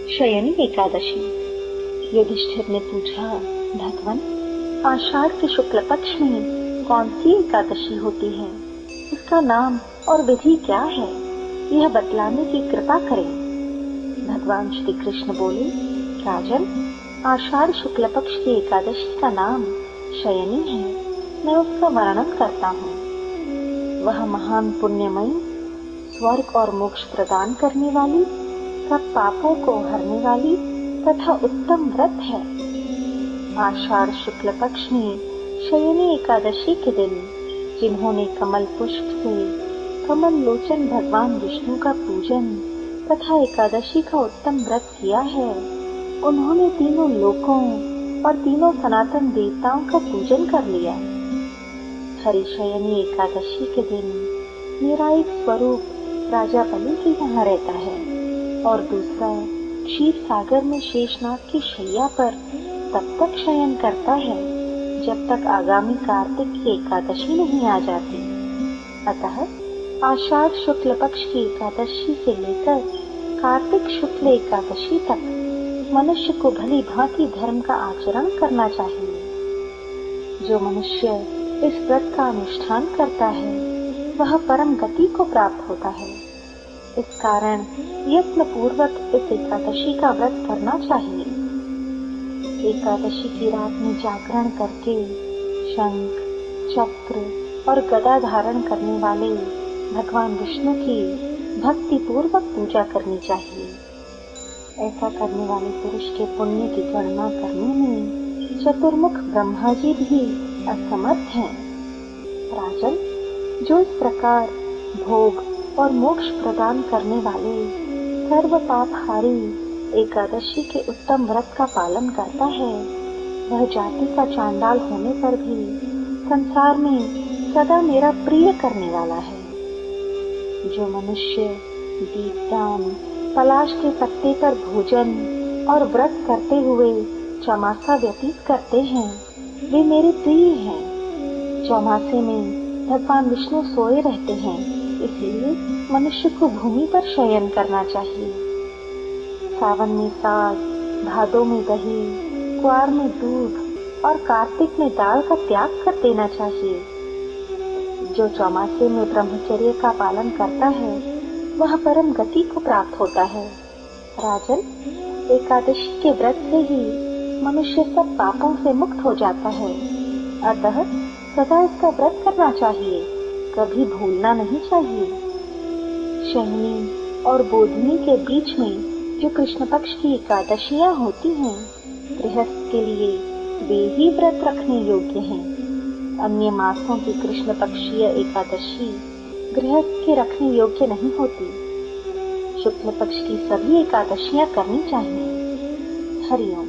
शयनी एकादशी। युधिष्ठिर ने पूछा, भगवान, आषाढ़ के शुक्ल पक्ष में कौन सी एकादशी होती है? इसका नाम और विधि क्या है? यह बतलाने की कृपा करें। भगवान श्री कृष्ण बोले, राजन, आषाढ़ शुक्ल पक्ष की एकादशी का नाम शयनी है। मैं उसका वर्णन करता हूँ। वह महान पुण्यमयी, स्वर्ग और मोक्ष प्रदान करने वाली, सब पापों को हरने वाली तथा उत्तम व्रत है। आषाढ़ शुक्ल पक्ष में शयनी एकादशी के दिन जिन्होंने कमल पुष्प से कमल लोचन भगवान विष्णु का पूजन तथा एकादशी का उत्तम व्रत किया है, उन्होंने तीनों लोकों और तीनों सनातन देवताओं का पूजन कर लिया। हरिशयनी एकादशी के दिन मेरा एक स्वरूप राजा बलि के यहाँ रहता है और दूसरा क्षीर सागर में शेषनाग की शैया पर तब तक शयन करता है जब तक आगामी कार्तिक की एकादशी नहीं आ जाती। अतः आषाढ़ शुक्ल पक्ष की एकादशी से लेकर कार्तिक शुक्ल एकादशी तक मनुष्य को भली भांति धर्म का आचरण करना चाहिए। जो मनुष्य इस व्रत का अनुष्ठान करता है वह परम गति को प्राप्त होता है। इस कारण यत्न पूर्वक इस एकादशी का व्रत करना चाहिए। एकादशी की रात में जागरण करके शंख, चक्र और गदा धारण करने वाले भगवान विष्णु की भक्ति पूर्वक पूजा करनी चाहिए। ऐसा करने वाले पुरुष के पुण्य की गणना करने में चतुर्मुख ब्रह्मा जी भी असमर्थ हैं। राजन, जो इस प्रकार भोग और मोक्ष प्रदान करने वाले सर्व पापहारी एकादशी के उत्तम व्रत का पालन करता है, वह जाति का चांडाल होने पर भी संसार में सदा मेरा प्रिय करने वाला है। जो मनुष्य दीपदान, पलाश के पत्ते पर भोजन और व्रत करते हुए चौमासा व्यतीत करते हैं, वे मेरे प्रिय हैं। चौमासे में भगवान विष्णु सोए रहते हैं, इसलिए मनुष्य को भूमि पर शयन करना चाहिए। सावन में साग, भादों में दही, कुआर में दूध और कार्तिक में दाल का त्याग कर देना चाहिए। जो चौमासे में ब्रह्मचर्य का पालन करता है वह परम गति को प्राप्त होता है। राजन, एकादशी के व्रत से ही मनुष्य सब पापों से मुक्त हो जाता है। अतः सदा इसका व्रत करना चाहिए, कभी भूलना नहीं चाहिए। शयनी और बोधनी के बीच में जो कृष्ण पक्ष की एकादशियां होती हैं, गृहस्थ के लिए वे ही व्रत रखने योग्य हैं। अन्य मासों की कृष्ण पक्षीय एकादशी गृहस्थ के रखने योग्य नहीं होती। शुक्ल पक्ष की सभी एकादशियां करनी चाहिए। हरि ओम।